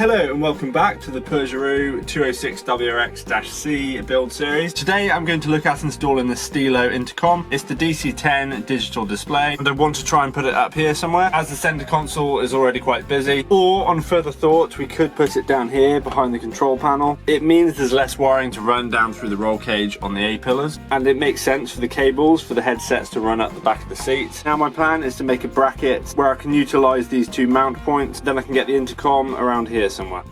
Hello and welcome back to the Peugaru 206 WRX-C build series. Today I'm going to look at installing the Stilo Intercom. It's the DC10 digital display and I want to try and put it up here somewhere as the center console is already quite busy. Or on further thought we could put it down here behind the control panel. It means there's less wiring to run down through the roll cage on the A-pillars and it makes sense for the cables for the headsets to run up the back of the seats. Now my plan is to make a bracket where I can utilize these two mount points, then I can get the intercom around here somewhere.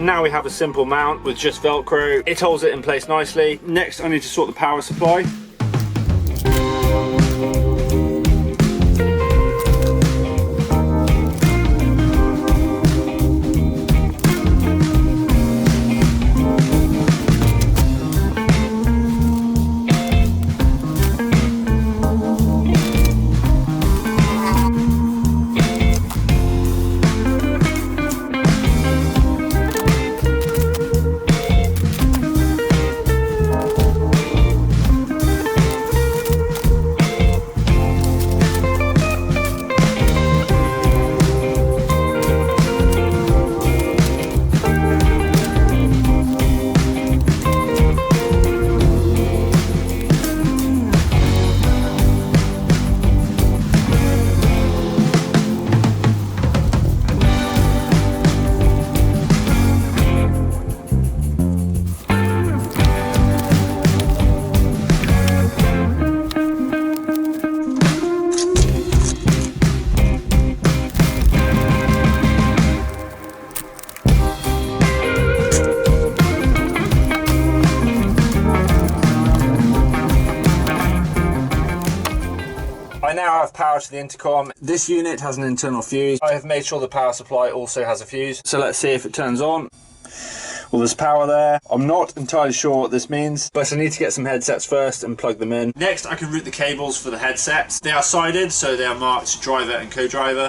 Now we have a simple mount with just Velcro. It holds it in place nicely. Next I need to sort the power supply. I now have power to the intercom. This unit has an internal fuse. I have made sure the power supply also has a fuse. So let's see if it turns on. Well, there's power there. I'm not entirely sure what this means, but I need to get some headsets first and plug them in. Next, I can route the cables for the headsets. They are sided, so they are marked driver and co-driver.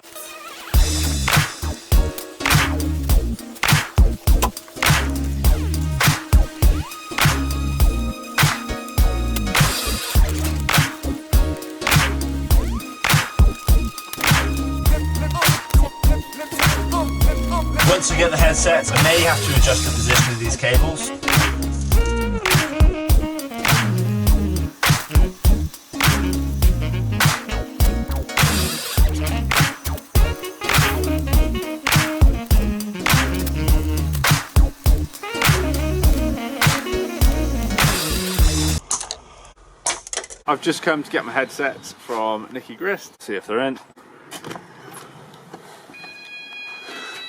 Once you get the headsets, I may have to adjust the position of these cables. I've just come to get my headsets from Nicky Grist, see if they're in.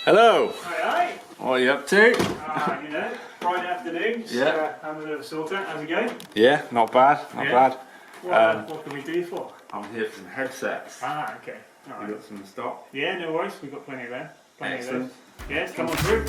Hello. Hi. What are you up to? You know, Friday afternoon. Yeah. Having a bit of a sort out. How's it going? Yeah, not bad, not bad. What can we do you for? I'm here for some headsets. Ah, okay. All right. You got some in stock? Yeah, no worries. We've got plenty of there. Plenty Excellent. of those. Yes, come on through.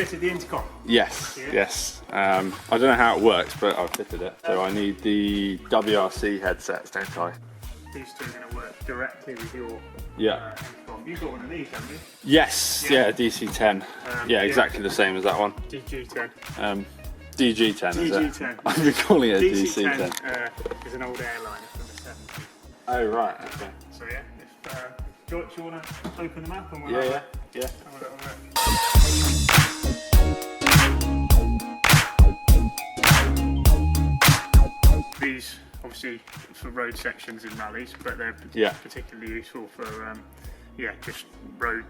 fitted the intercom? Yes, Yeah. yes. I don't know how it works, but I've fitted it. So I need the WRC headsets, don't I? These two are going to work directly with your intercom. You've got one of these, haven't you? Yes, yeah, DC10. Yeah, exactly the same as that one. DG10. DG10, is it? DG10. I've been calling it a DC10 DC10. is an old airliner from the 70s. Oh, right, okay. So yeah, do you want to open them up and we'll Yeah. have a little look. These obviously for road sections in rallies, but they're particularly useful for just road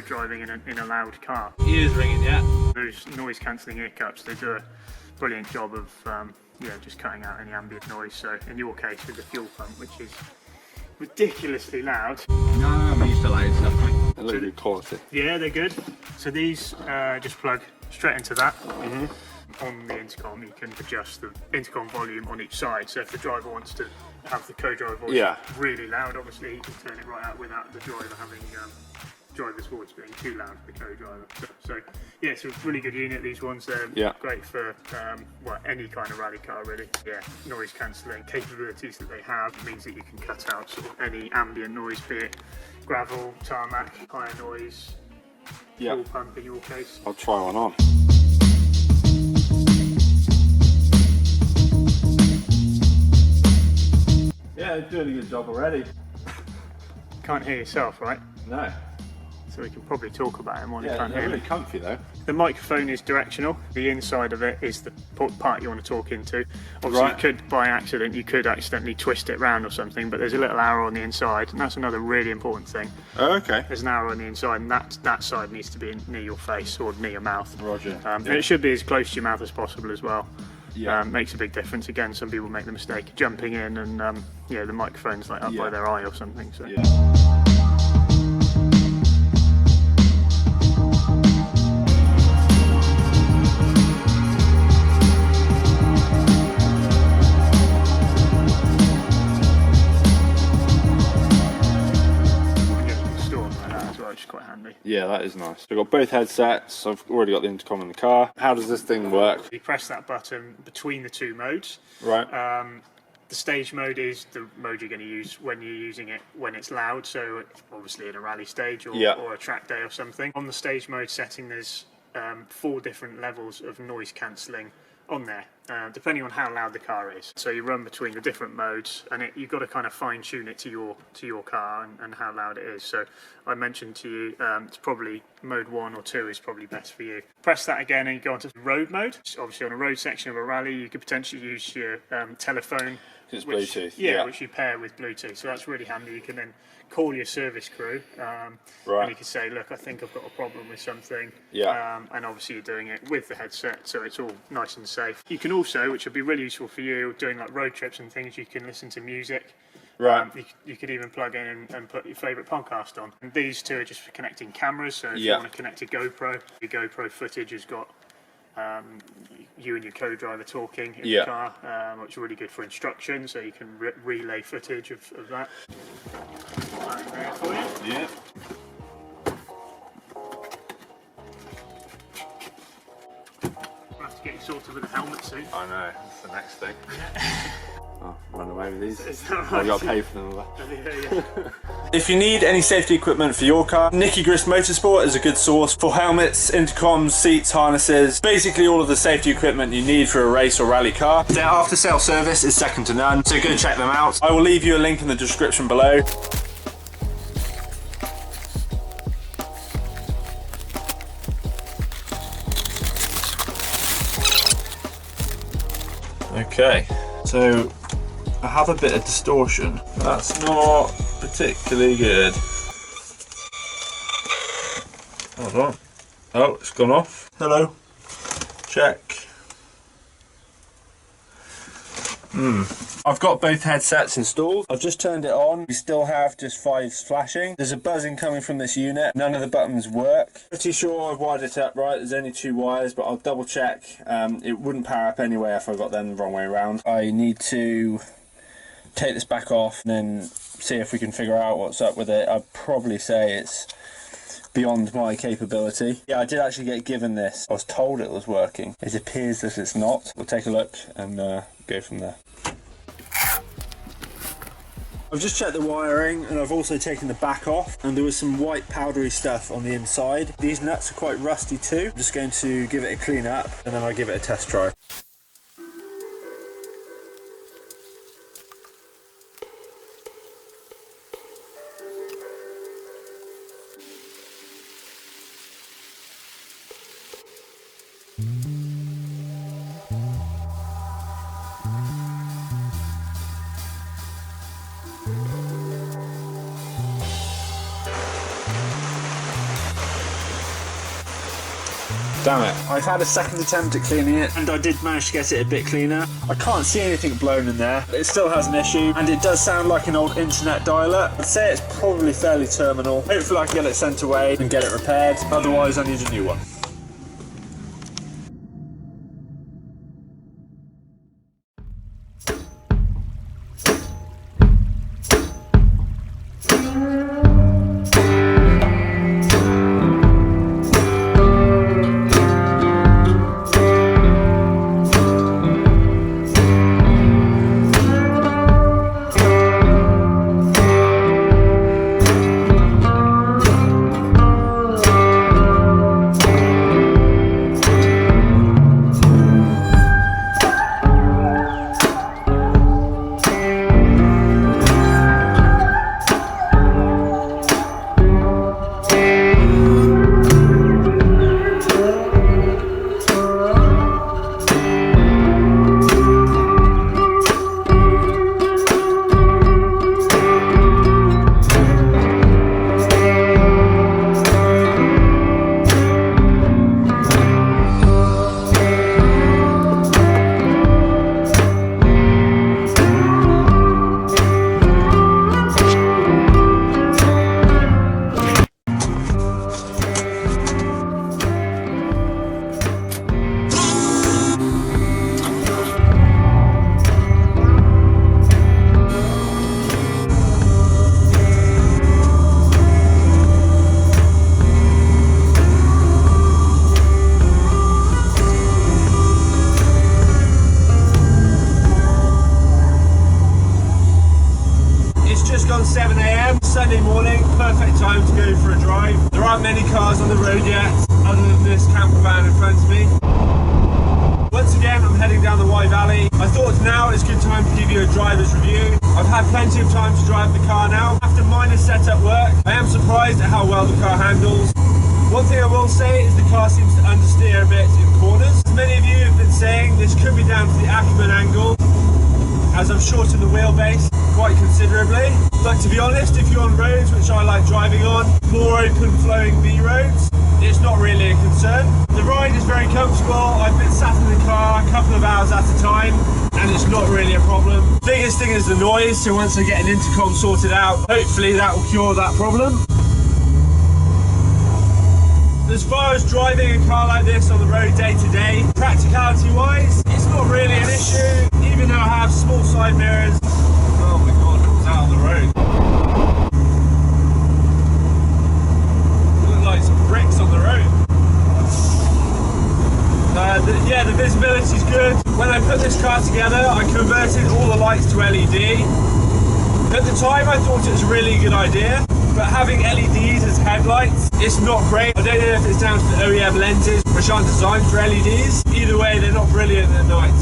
driving in a loud car. Ears ringing, yeah. Those noise cancelling ear cups, they do a brilliant job of just cutting out any ambient noise. So in your case with the fuel pump, which is ridiculously loud. No, I'm used to loud stuff, mate. A little good quality. Yeah, they're good. So these just plug straight into that. On the intercom, you can adjust the intercom volume on each side. So if the driver wants to have the co-driver voice really loud, obviously he can turn it right out without the driver having driver's voice being too loud for the co-driver. So yeah, it's a really good unit. These ones, they're great for any kind of rally car really. Yeah, noise cancelling capabilities that they have means that you can cut out sort of any ambient noise, be it gravel, tarmac, higher noise, fuel pump in your case. I'll try one on. Yeah, they're doing a good job already. Can't hear yourself, right? No. So we can probably talk about them while you Yeah, can't they're hear really me. comfy though. The microphone is directional. The inside of it is the part you want to talk into. Obviously, you could, by accident, you could accidentally twist it round or something, but there's a little arrow on the inside, and that's another really important thing. Oh, okay. There's an arrow on the inside, and that side needs to be near your face or near your mouth. Roger. And it should be as close to your mouth as possible as well. Yeah. Makes a big difference. Again, some people make the mistake of jumping in and the microphone's like up by their eye or something. So. Yeah. Which is quite handy. Yeah, that is nice. So I've got both headsets. I've already got the intercom in the car. How does this thing work? You press that button between the two modes. Right. The stage mode is the mode you're going to use when you're using it when it's loud, so it's obviously in a rally stage or a track day or something. On the stage mode setting, there's 4 different levels of noise cancelling on there, depending on how loud the car is. So you run between the different modes, and you've got to kind of fine tune it to your car and how loud it is. So I mentioned to you, it's probably mode 1 or 2 is probably best for you. Press that again and you go onto road mode. Obviously on a road section of a rally, you could potentially use your telephone. It's Bluetooth. Which you pair with Bluetooth. So that's really handy. You can then call your service crew and you can say, look, I think I've got a problem with something. And obviously you're doing it with the headset, so it's all nice and safe. You can also, which would be really useful for you, doing like road trips and things, you can listen to music. Right. You could even plug in and put your favourite podcast on. And these two are just for connecting cameras, so if you want to connect a GoPro, your GoPro footage has got you and your co-driver talking in the car, which is really good for instruction, so you can relay footage of that. Right, there for you. Yeah. We'll have to get you sorted with a helmet soon. I know, that's the next thing. Oh, run away with these. Is that right? I've got to pay for them. Yeah. If you need any safety equipment for your car, Nicky Grist Motorsport is a good source for helmets, intercoms, seats, harnesses, basically all of the safety equipment you need for a race or rally car. Their after sale service is second to none, so go check them out. I will leave you a link in the description below. Okay, so I have a bit of distortion. That's not particularly good. Hold on. Oh, it's gone off. Hello. Check. I've got both headsets installed. I've just turned it on. We still have just 5s flashing. There's a buzzing coming from this unit. None of the buttons work. Pretty sure I've wired it up right. There's only 2 wires, but I'll double check. It wouldn't power up anyway if I got them the wrong way around. I need to take this back off and then see if we can figure out what's up with it. I'd probably say it's beyond my capability. Yeah, I did actually get given this. I was told it was working. It appears that it's not. We'll take a look and go from there. I've just checked the wiring and I've also taken the back off, and there was some white powdery stuff on the inside. These nuts are quite rusty too. I'm just going to give it a clean up and then I'll give it a test drive. Damn it. I've had a second attempt at cleaning it and I did manage to get it a bit cleaner. I can't see anything blown in there, but it still has an issue and it does sound like an old internet dialer. I'd say it's probably fairly terminal. Hopefully I can get it sent away and get it repaired, otherwise I need a new one. Gone 7 AM, Sunday morning, perfect time to go for a drive. There aren't many cars on the road yet, other than this camper van in front of me. Once again, I'm heading down the Wye Valley. I thought now is a good time to give you a driver's review. I've had plenty of time to drive the car now. After minor setup work, I am surprised at how well the car handles. One thing I will say is the car seems to understeer a bit in corners. As many of you have been saying, this could be down to the Ackerman angle, as I've shortened the wheelbase quite considerably. But to be honest, if you're on roads which I like driving on, more open flowing B roads, it's not really a concern. The ride is very comfortable. I've been sat in the car a couple of hours at a time and it's not really a problem. Biggest thing is the noise, so once I get an intercom sorted out, hopefully that will cure that problem. As far as driving a car like this on the road day to day, practicality wise, it's not really an issue, even though I have small side mirrors. Oh my god, it was out on the road. Look like some bricks on the road. Yeah, the visibility's good. When I put this car together, I converted all the lights to LED. At the time, I thought it was a really good idea. But having LEDs as headlights, it's not great. I don't know if it's down to the OEM lenses, which aren't designed for LEDs. Either way, they're not brilliant at night.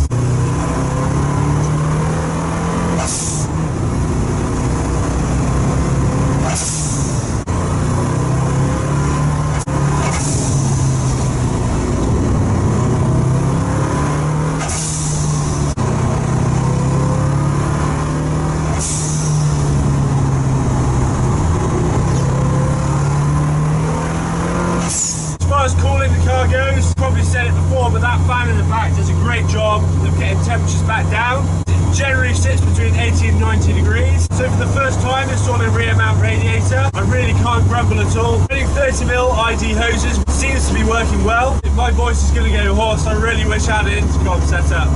Cooling the car goes, probably said it before, but that fan in the back does a great job of getting temperatures back down. It generally sits between 80 and 90 degrees. So for the first time installing rear mount radiator, I really can't grumble at all. Running 30mm ID hoses seems to be working well. If my voice is going to go hoarse, I really wish I had an intercom set up.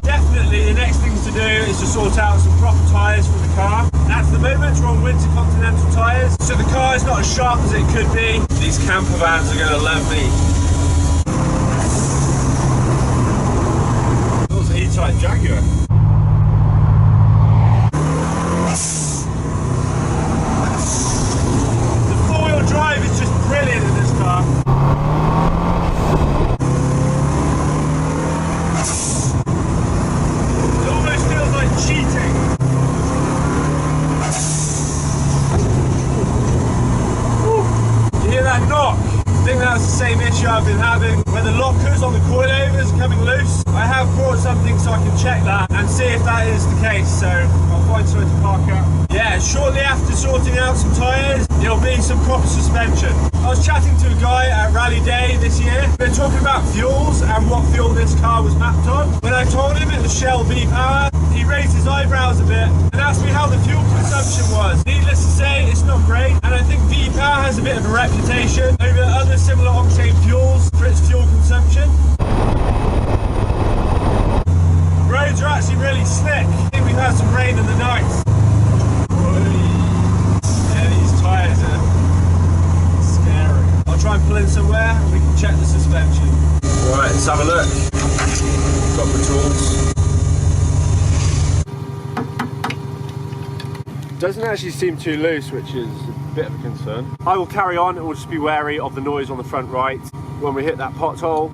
Definitely the next things to do is to sort out some proper tyres for the car. At the moment we're on winter Continental tyres, so the car's not as sharp as it could be. These camper vans are going to love me. That was an E-Type Jaguar. The four-wheel drive is just brilliant in this car. It almost feels like cheating. You hear that knock? I think that's the same issue I've been having when the lockers on the coilovers are coming loose. I have brought something so I can check that and see if that is the case, so I'll find somewhere to park up. Yeah, shortly after sorting out some tyres, there'll be some proper suspension. I was chatting to a guy at Rally Day this year. We're talking about fuels and what fuel this car was mapped on. When I told him it was Shell V-Power, he raised his eyebrows a bit and asked me how the fuel consumption was. Needless to say, it's not great, and I think V-Power has a bit of a reputation over other similar octane fuels for its fuel consumption. Roads are actually really slick. I think we've had some rain in the night. Yeah, these tyres are scary. I'll try and pull in somewhere and we can check the suspension. Right, let's have a look. Got the tools. Doesn't actually seem too loose, which is a bit of a concern. I will carry on, and we'll just be wary of the noise on the front right when we hit that pothole.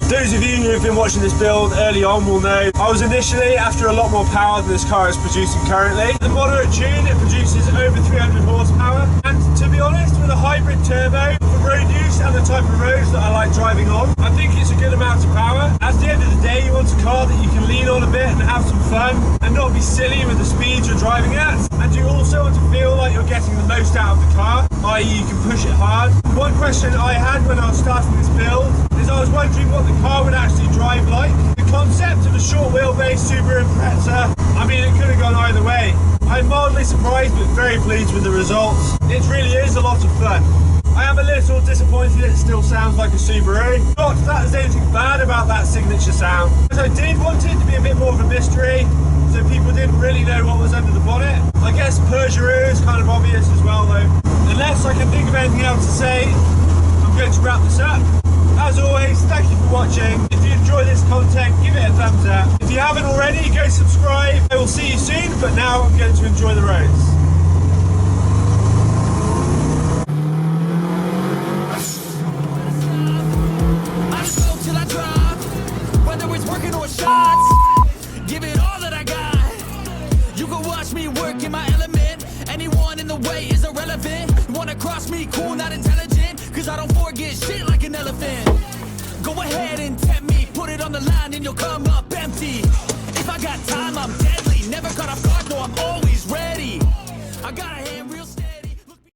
Those of you who have been watching this build early on will know I was initially after a lot more power than this car is producing currently. The moderate tune, it produces over 300 horsepower, and to be honest, with a hybrid turbo for road use and the type of roads that I like driving on, I think it's a good amount of power. At the end of the day, you want a car that you can lean on a bit and have some fun and not be silly with the speeds you're driving at, and you also want to feel like you're getting the most out of the car, i.e. you can push it hard. One question I had when I was starting this build is I was wondering what the car would actually drive like. The concept of a short wheelbase Subaru Impreza, I mean, it could have gone either way. I'm mildly surprised but very pleased with the results. It really is a lot of fun. I am a little disappointed it still sounds like a Subaru. Not that there's anything bad about that signature sound, but I did want it to be a bit more of a mystery, so people didn't really know what was under the bonnet. I guess Peugaru is kind of obvious as well though. Unless I can think of anything else to say, I'm going to wrap this up. As always, thank you for watching. If you enjoy this content, give it a thumbs up. If you haven't already, go subscribe. I will see you soon, but now I'm going to enjoy the roads. I just go till I drop, whether it's working or shots, give it all that I got. You can watch me work in my element. Anyone in the way is irrelevant. You wanna cross me, cool, not intelligent, cause I don't forget shit like an elephant. Go ahead and tempt me, put it on the line and you'll come up empty. If I got time, I'm deadly, never caught off